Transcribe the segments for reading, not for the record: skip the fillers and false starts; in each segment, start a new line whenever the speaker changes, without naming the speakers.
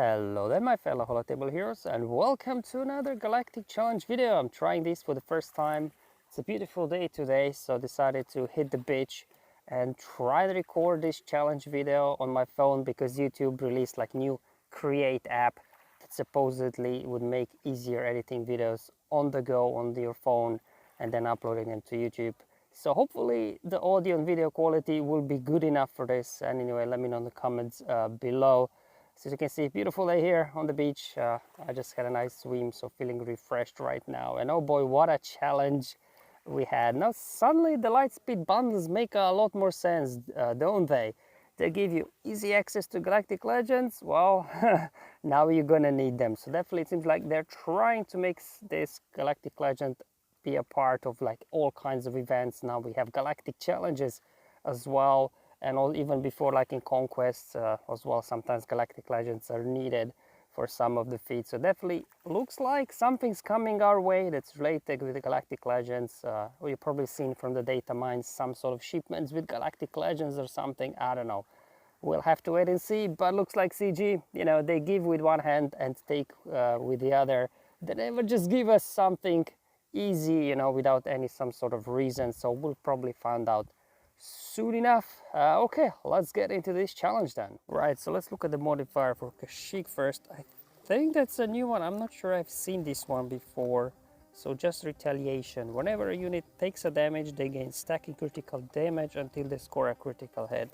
Hello there my fellow holotable heroes, and welcome to another Galactic Challenge video. I'm trying this for the first time. It's a beautiful day today, so I decided to hit the beach and try to record this challenge video on my phone because YouTube released like new Create app that supposedly would make easier editing videos on the go on your phone and then uploading them to YouTube. So hopefully the audio and video quality will be good enough for this. And anyway, let me know in the comments below. So as you can see, beautiful day here on the beach. I just had a nice swim, so feeling refreshed right now. And oh boy, what a challenge we had. Now suddenly the Lightspeed bundles make a lot more sense, don't they? They give you easy access to Galactic Legends. Well, now you're gonna need them. So definitely it seems like they're trying to make this Galactic Legend be a part of like all kinds of events. Now we have Galactic Challenges as well. And even before, like in Conquests as well, sometimes Galactic Legends are needed for some of the feats. So definitely looks like something's coming our way that's related with the Galactic Legends. You've probably seen from the data mines some sort of shipments with Galactic Legends or something. I don't know. We'll have to wait and see. But looks like CG, you know, they give with one hand and take with the other. They never just give us something easy, you know, without some sort of reason. So we'll probably find out soon enough. Okay, let's get into this challenge then. Right, so let's look at the modifier for Kashyyyk first. I think that's a new one. I'm not sure I've seen this one before. So just retaliation. Whenever a unit takes a damage, they gain stacking critical damage until they score a critical hit.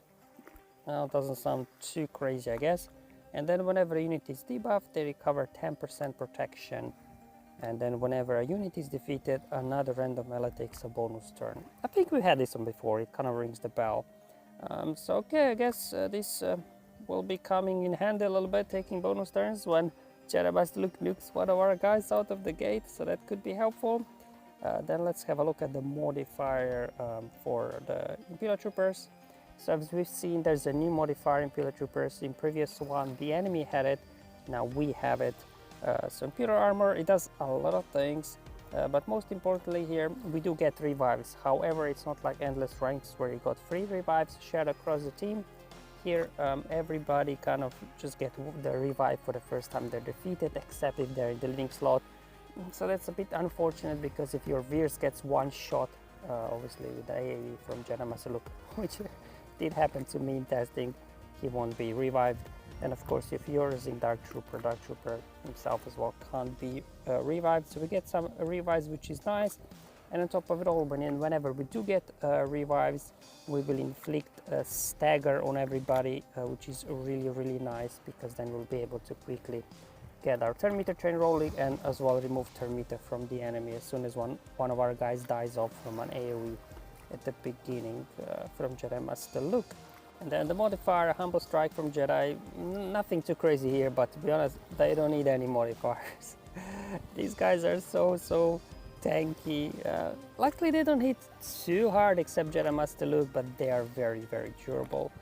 Well, doesn't sound too crazy, I guess. And then whenever a unit is debuffed, they recover 10% protection. And then whenever a unit is defeated, another random ally takes a bonus turn. I think we had this one before, it kind of rings the bell. So okay, I guess this will be coming in handy a little bit, taking bonus turns when Jedi nukes one of our guys out of the gate, so that could be helpful. Then let's have a look at the modifier for the Imperial Troopers. So as we've seen, there's a new modifier in Imperial Troopers. In previous one, the enemy had it, now we have it. So Imperial Armor, it does a lot of things, but most importantly here, we do get revives. However, it's not like endless ranks where you got free revives shared across the team. Here, everybody kind of just get the revive for the first time they're defeated, except if they're in the leading slot. So that's a bit unfortunate, because if your Veers gets one shot, obviously with the AAE from Jedi Master Luke, which did happen to me in testing, he won't be revived. And of course, if you're using Dark Trooper himself as well can't be revived. So we get some revives, which is nice. And on top of it all, whenever we do get revives, we will inflict a stagger on everybody, which is really, really nice, because then we'll be able to quickly get our turn meter train rolling, and as well remove turn meter from the enemy as soon as one of our guys dies off from an AoE at the beginning from Jedi Master Luke. And then the modifier, Humble Strike from Jedi, nothing too crazy here, but to be honest, they don't need any modifiers. These guys are so tanky. Luckily they don't hit too hard, except Jedi Master Luke, but they are very, very durable.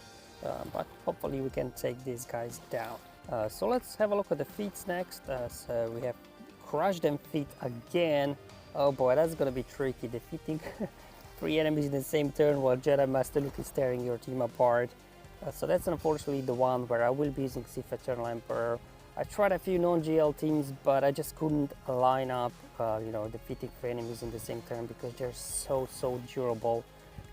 But hopefully we can take these guys down. So let's have a look at the feats next. So we have Crush Them feat again. Oh boy, that's gonna be tricky, defeating 3 enemies in the same turn while Jedi Master Luke is tearing your team apart. So that's unfortunately the one where I will be using Sith Eternal Emperor. I tried a few non-GL teams, but I just couldn't line up, you know, defeating 3 enemies in the same turn, because they're so durable.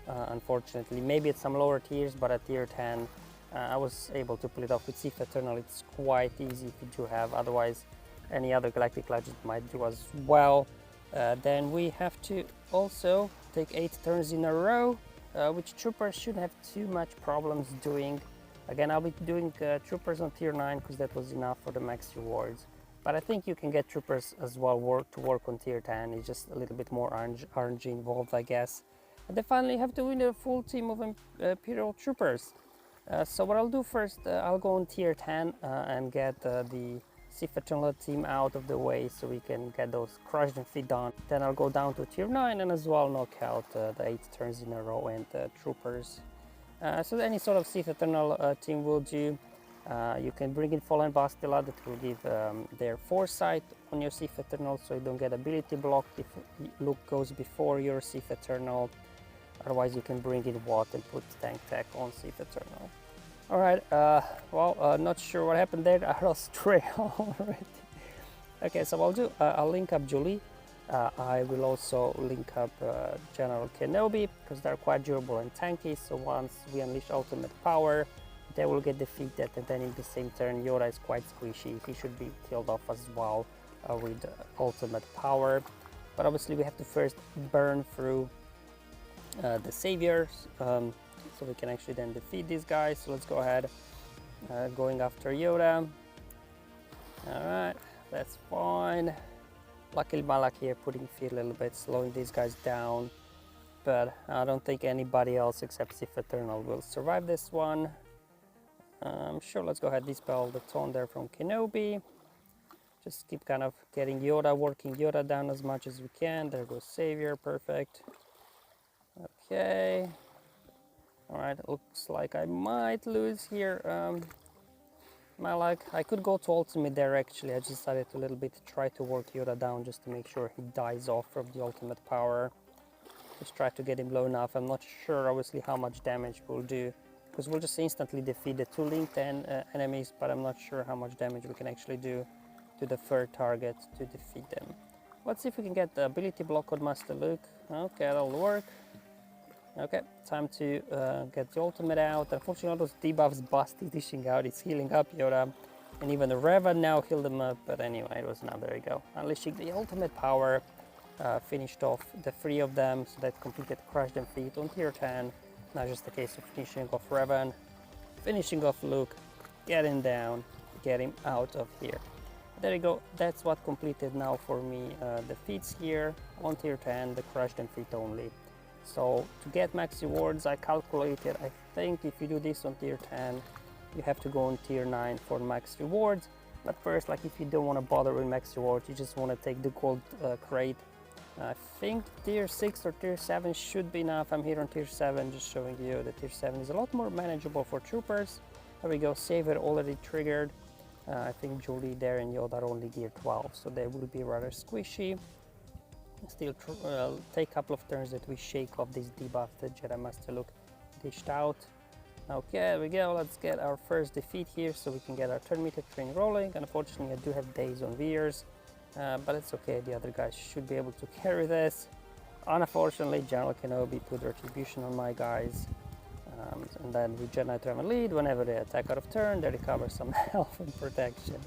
Unfortunately, maybe at some lower tiers, but at tier 10, I was able to pull it off with Sith Eternal. It's quite easy if you do have. Otherwise, any other Galactic Legend might do as well. Then we have to also take 8 turns in a row, which troopers shouldn't have too much problems doing. Again, I'll be doing troopers on tier 9 because that was enough for the max rewards. But I think you can get troopers as well to work on tier 10. It's just a little bit more RNG involved, I guess. And then finally, you have to win a full team of Imperial troopers. So what I'll do first, I'll go on tier 10 and get the Sith Eternal team out of the way, so we can get those Crush Them feat done. Then I'll go down to tier 9 and as well knock out the 8 turns in a row and troopers. So any sort of Sith Eternal team will do. You can bring in Fallen Bastila, that will give their foresight on your Sith Eternal, so you don't get ability blocked if Luke goes before your Sith Eternal. Otherwise you can bring in Watt and put tank tech on Sith Eternal. All right, well, not sure what happened there. I lost trail already. Okay, so I'll link up Julie. I will also link up General Kenobi, because they're quite durable and tanky, so once we unleash ultimate power, they will get defeated, and then in the same turn, Yoda is quite squishy. He should be killed off as well with ultimate power. But obviously we have to first burn through the saviors, so we can actually then defeat these guys. So let's go ahead, going after Yoda. Alright, that's fine. Luckily Malak here putting feet a little bit, slowing these guys down. But I don't think anybody else except Sith Eternal will survive this one. Sure, let's go ahead, dispel the taunt there from Kenobi. Just keep kind of getting Yoda, working Yoda down as much as we can. There goes Savior, perfect. Okay. Alright, it looks like I might lose here. Malak, I could go to ultimate there actually. I just decided to a little bit try to work Yoda down just to make sure he dies off from the ultimate power. Just try to get him low enough. I'm not sure obviously how much damage we'll do, because we'll just instantly defeat the two linked enemies, but I'm not sure how much damage we can actually do to the third target to defeat them. Let's see if we can get the ability block on Master Luke. Okay, that'll work. Okay, time to get the ultimate out. Unfortunately, all those debuffs Basti dishing out. It's healing up Yoda, and even the Revan now healed him up. But anyway, it was enough. There you go. Unleashing the ultimate power, finished off the three of them. So that completed Crush Them Feet on tier 10. Now just a case of finishing off Revan, finishing off Luke, get him down, get him out of here. There you go. That's what completed now for me the feats here on tier 10, the Crush Them Feet only. So to get max rewards, I calculated, I think if you do this on tier 10, you have to go on tier 9 for max rewards. But first, like if you don't want to bother with max rewards, you just want to take the gold crate. I think tier 6 or tier 7 should be enough. I'm here on tier 7, just showing you that tier 7 is a lot more manageable for troopers. There we go, Savior already triggered. I think Julie there and Yoda are only gear 12, so they will be rather squishy. Still take a couple of turns that we shake off this debuff that Jedi Master Luke dished out. Okay, there we go. Let's get our first defeat here so we can get our turn meter train rolling. Unfortunately, I do have days on Veers, but it's okay. The other guys should be able to carry this. Unfortunately, General Kenobi put Retribution on my guys. And then with Jedi Travel lead, whenever they attack out of turn, they recover some health and protection.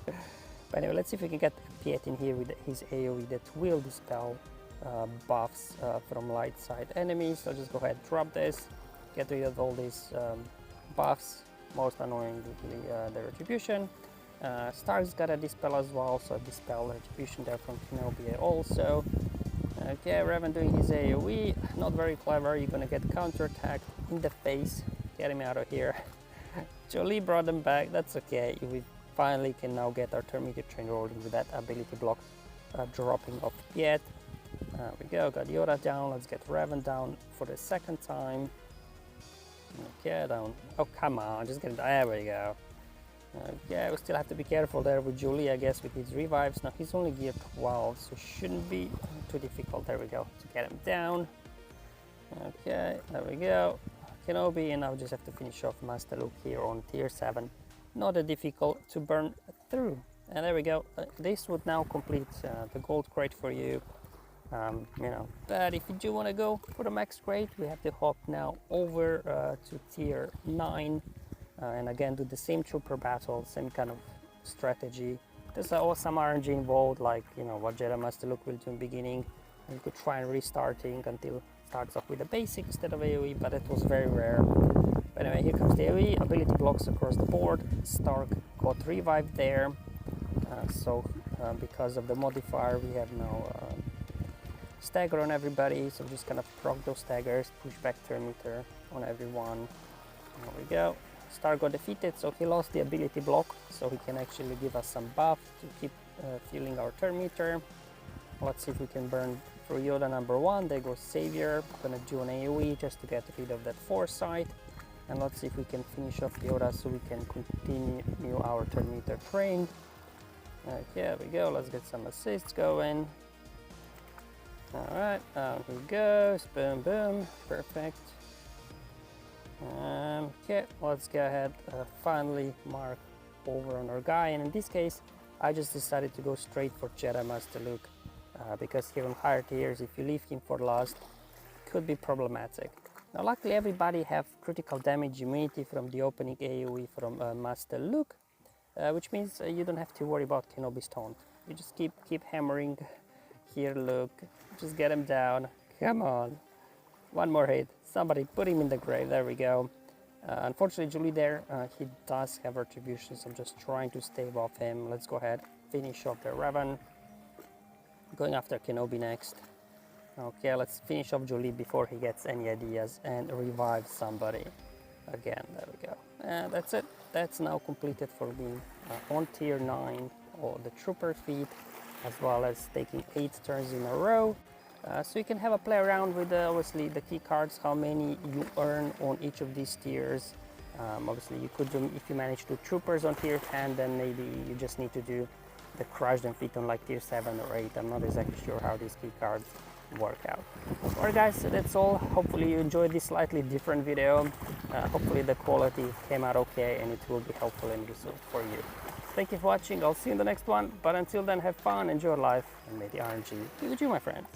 But anyway, let's see if we can get Piet in here with his AoE that will dispel buffs from light side enemies. So just go ahead, drop this, get rid of all these buffs, most annoyingly the Retribution. Stark's got a dispel as well, so dispel Retribution there from Kenobi also. Okay, Revan doing his AoE, not very clever. You're gonna get counterattacked in the face. Get him out of here. Jolie brought them back, that's okay. We finally can now get our turn meter train rolling with that ability block dropping off Piet. There we go, got Yoda down. Let's get Revan down for the second time. Okay, down. Oh, come on, just get it. There we go. Yeah, we still have to be careful there with Julie, I guess, with his revives. Now he's only gear 12, so shouldn't be too difficult. There we go, to get him down. Okay, there we go. Kenobi, and now we just have to finish off Master Luke here on tier 7. Not that difficult to burn through. And there we go. This would now complete the gold crate for you. You know, but if you do want to go for the max crate, we have to hop now over to tier 9 and again do the same trooper battle, same kind of strategy. There's some RNG involved, like, you know, what Jedi Master Luke will do in the beginning. You could try and restarting until it starts off with a basic instead of AoE, but it was very rare. But anyway, here comes the AoE, ability blocks across the board. Stark got revived there, because of the modifier we have now stagger on everybody, so just kind of proc those staggers, push back turn meter on everyone. There we go. Star got defeated, so he lost the ability block, so he can actually give us some buff to keep fueling our turn meter. Let's see if we can burn through Yoda number 1. There goes Savior. I'm gonna do an AoE just to get rid of that foresight, and let's see if we can finish off Yoda so we can continue our turn meter train. Okay, there we go. Let's get some assists going. Alright, here goes, boom, boom, perfect. Okay, let's go ahead, finally mark over on our guy, and in this case I just decided to go straight for Jedi Master Luke, because here on higher tiers, if you leave him for last, could be problematic. Now luckily everybody have critical damage immunity from the opening AoE from Master Luke, which means you don't have to worry about Kenobi's taunt. You just keep hammering. Here, Luke, just get him down, come on. One more hit, somebody put him in the grave, there we go. Unfortunately, Julie there, he does have retribution, so I'm just trying to stave off him. Let's go ahead, finish off the Revan. Going after Kenobi next. Okay, let's finish off Julie before he gets any ideas and revive somebody. Again, there we go. And that's it. That's now completed for me on tier 9, or the trooper feat, as well as taking 8 turns in a row. So you can have a play around with obviously the key cards, how many you earn on each of these tiers. Obviously you could do, if you manage to troopers on tier 10, then maybe you just need to do the crush them feat on like tier 7 or 8. I'm not exactly sure how these key cards work out. Alright guys, so that's all. Hopefully you enjoyed this slightly different video. Hopefully the quality came out okay and it will be helpful and useful for you. Thank you for watching. I'll see you in the next one, but until then, have fun, enjoy life, and may the RNG be with you, my friends.